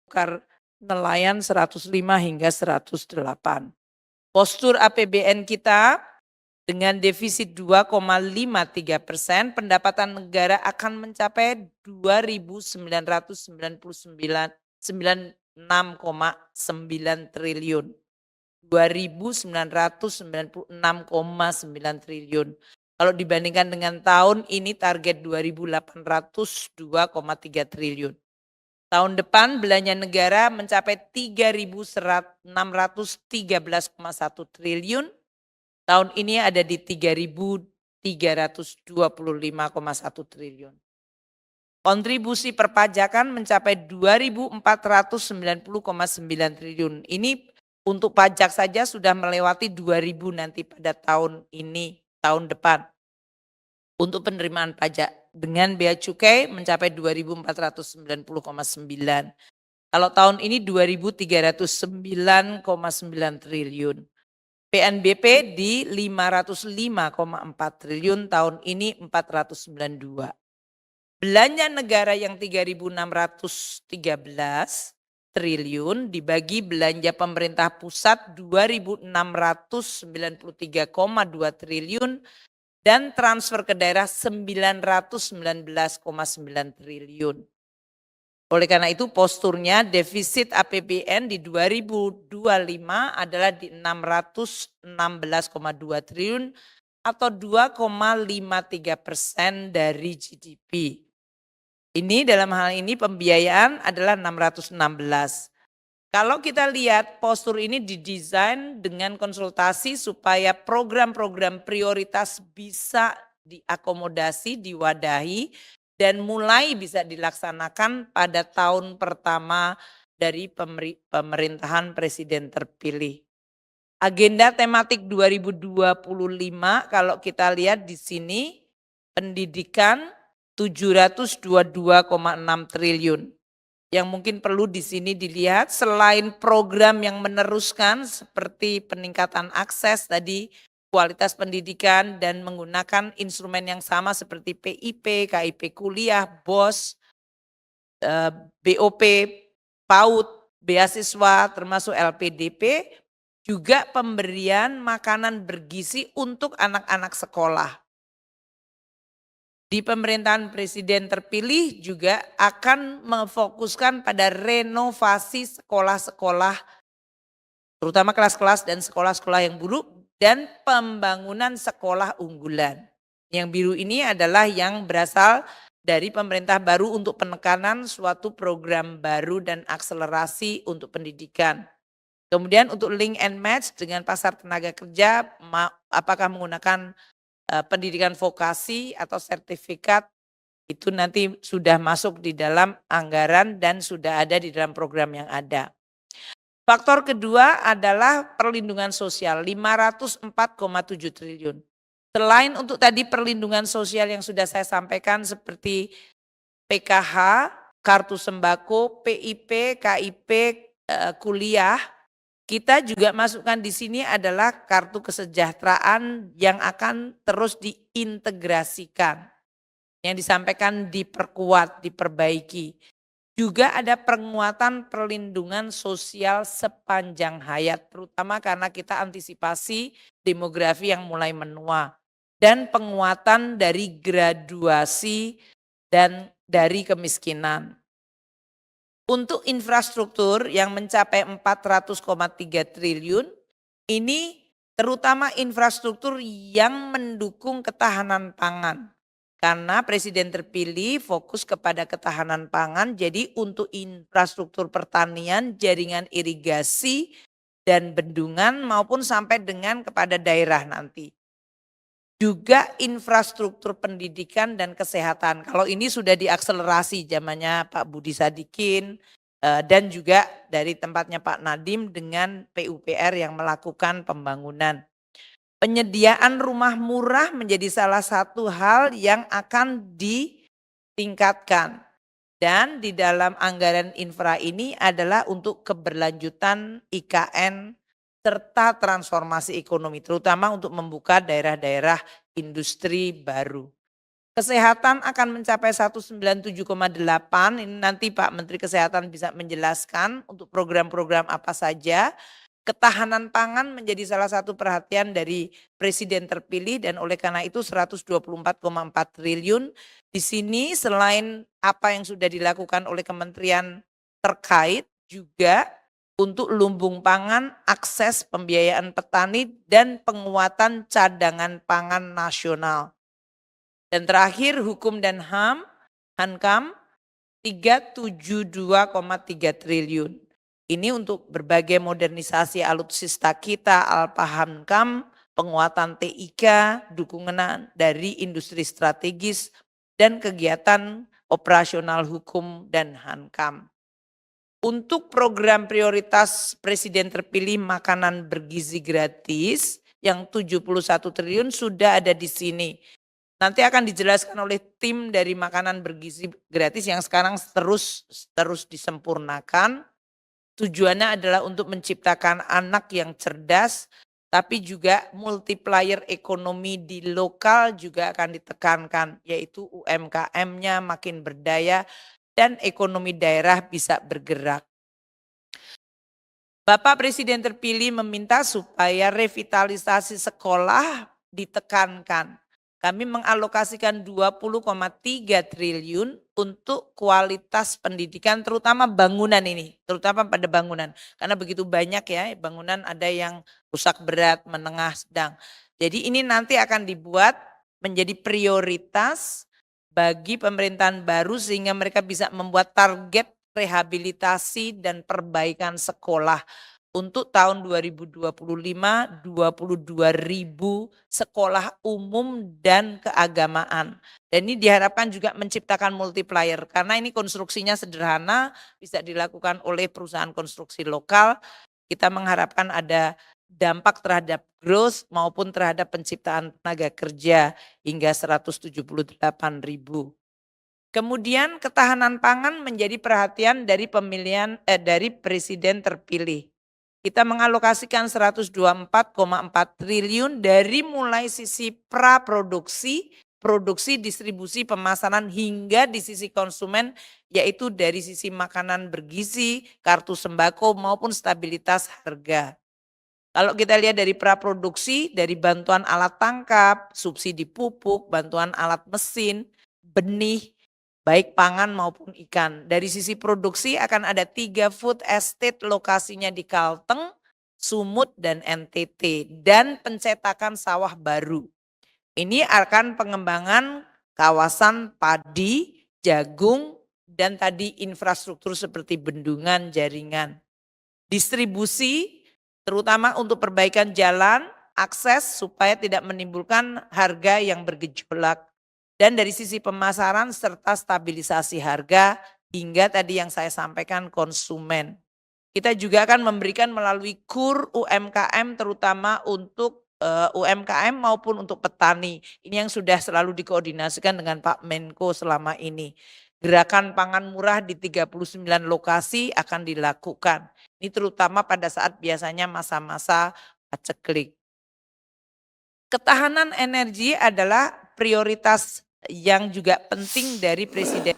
tukar nelayan 105 hingga 108. Postur APBN kita dengan defisit 2,53%, pendapatan negara akan mencapai 2.996,9 triliun. 2.996,9 triliun. Kalau dibandingkan dengan tahun ini target 2.802,3 triliun. Tahun depan belanja negara mencapai 3.613,1 triliun. Tahun ini ada di 3.325,1 triliun. Kontribusi perpajakan mencapai 2.490,9 triliun. Ini untuk pajak saja sudah melewati 2.000 nanti pada tahun ini, tahun depan. Untuk penerimaan pajak dengan bea cukai mencapai 2.490,9. Kalau tahun ini 2.309,9 triliun. PNBP di 505,4 triliun, tahun ini 492. Belanja negara yang 3.613 triliun dibagi belanja pemerintah pusat 2.693,2 triliun dan transfer ke daerah 919,9 triliun. Oleh karena itu posturnya defisit APBN di 2025 adalah di 616,2 triliun atau 2,53% dari GDP. Ini dalam hal ini pembiayaan adalah 616. Kalau kita lihat postur ini didesain dengan konsultasi supaya program-program prioritas bisa diakomodasi, diwadahi, dan mulai bisa dilaksanakan pada tahun pertama dari pemerintahan presiden terpilih. Agenda tematik 2025 kalau kita lihat di sini pendidikan 722,6 triliun. Yang mungkin perlu di sini dilihat selain program yang meneruskan seperti peningkatan akses tadi, kualitas pendidikan dan menggunakan instrumen yang sama seperti PIP, KIP kuliah, BOS, BOP, PAUD, beasiswa termasuk LPDP, juga pemberian makanan bergizi untuk anak-anak sekolah. Di pemerintahan presiden terpilih juga akan memfokuskan pada renovasi sekolah-sekolah, terutama kelas-kelas dan sekolah-sekolah yang buruk, dan pembangunan sekolah unggulan. Yang biru ini adalah yang berasal dari pemerintah baru untuk penekanan suatu program baru dan akselerasi untuk pendidikan. Kemudian untuk link and match dengan pasar tenaga kerja, apakah menggunakan pendidikan vokasi atau sertifikat, itu nanti sudah masuk di dalam anggaran dan sudah ada di dalam program yang ada. Faktor kedua adalah perlindungan sosial 504,7 triliun. Selain untuk tadi perlindungan sosial yang sudah saya sampaikan seperti PKH, kartu sembako, PIP, KIP, kuliah, kita juga masukkan di sini adalah kartu kesejahteraan yang akan terus diintegrasikan. Yang disampaikan diperkuat, diperbaiki. Juga ada penguatan perlindungan sosial sepanjang hayat, terutama karena kita antisipasi demografi yang mulai menua. Dan penguatan dari graduasi dan dari kemiskinan. Untuk infrastruktur yang mencapai 400,3 triliun, ini terutama infrastruktur yang mendukung ketahanan pangan. Karena presiden terpilih fokus kepada ketahanan pangan, jadi untuk infrastruktur pertanian, jaringan irigasi, dan bendungan maupun sampai dengan kepada daerah nanti. Juga infrastruktur pendidikan dan kesehatan. Kalau ini sudah diakselerasi zamannya Pak Budi Sadikin dan juga dari tempatnya Pak Nadiem dengan PUPR yang melakukan pembangunan. Penyediaan rumah murah menjadi salah satu hal yang akan ditingkatkan. Dan di dalam anggaran infra ini adalah untuk keberlanjutan IKN serta transformasi ekonomi, terutama untuk membuka daerah-daerah industri baru. Kesehatan akan mencapai 197,8, ini nanti Pak Menteri Kesehatan bisa menjelaskan untuk program-program apa saja. Ketahanan pangan menjadi salah satu perhatian dari Presiden terpilih dan oleh karena itu 124,4 triliun. Di sini selain apa yang sudah dilakukan oleh kementerian terkait juga untuk lumbung pangan, akses pembiayaan petani dan penguatan cadangan pangan nasional. Dan terakhir hukum dan HAM, Hankam 372,3 triliun. Ini untuk berbagai modernisasi alutsista kita, Alpa Hankam, penguatan TIK, dukungan dari industri strategis, dan kegiatan operasional hukum dan Hankam. Untuk program prioritas Presiden terpilih makanan bergizi gratis yang 71 triliun sudah ada di sini. Nanti akan dijelaskan oleh tim dari makanan bergizi gratis yang sekarang terus disempurnakan. Tujuannya adalah untuk menciptakan anak yang cerdas, tapi juga multiplier ekonomi di lokal juga akan ditekankan, yaitu UMKM-nya makin berdaya dan ekonomi daerah bisa bergerak. Bapak Presiden terpilih meminta supaya revitalisasi sekolah ditekankan. Kami mengalokasikan 20,3 triliun untuk kualitas pendidikan terutama bangunan ini, terutama pada bangunan. Karena begitu banyak ya bangunan ada yang rusak berat, menengah, sedang. Jadi ini nanti akan dibuat menjadi prioritas bagi pemerintahan baru sehingga mereka bisa membuat target rehabilitasi dan perbaikan sekolah. Untuk tahun 2025, 22.000 sekolah umum dan keagamaan. Dan ini diharapkan juga menciptakan multiplier karena ini konstruksinya sederhana, bisa dilakukan oleh perusahaan konstruksi lokal. Kita mengharapkan ada dampak terhadap growth maupun terhadap penciptaan tenaga kerja hingga 178.000. Kemudian ketahanan pangan menjadi perhatian dari dari Presiden terpilih. Kita mengalokasikan 124,4 triliun dari mulai sisi praproduksi, produksi, distribusi, pemasaran hingga di sisi konsumen yaitu dari sisi makanan bergizi, kartu sembako maupun stabilitas harga. Kalau kita lihat dari praproduksi, dari bantuan alat tangkap, subsidi pupuk, bantuan alat mesin, benih, baik pangan maupun ikan. Dari sisi produksi akan ada 3 food estate lokasinya di Kalteng, Sumut, dan NTT. Dan pencetakan sawah baru. Ini akan pengembangan kawasan padi, jagung, dan tadi infrastruktur seperti bendungan, jaringan. Distribusi terutama untuk perbaikan jalan, akses supaya tidak menimbulkan harga yang bergejolak. Dan dari sisi pemasaran serta stabilisasi harga hingga tadi yang saya sampaikan konsumen. Kita juga akan memberikan melalui KUR UMKM terutama untuk UMKM maupun untuk petani. Ini yang sudah selalu dikoordinasikan dengan Pak Menko selama ini. Gerakan pangan murah di 39 lokasi akan dilakukan. Ini terutama pada saat biasanya masa-masa paceklik. Ketahanan energi adalah prioritas yang juga penting dari Presiden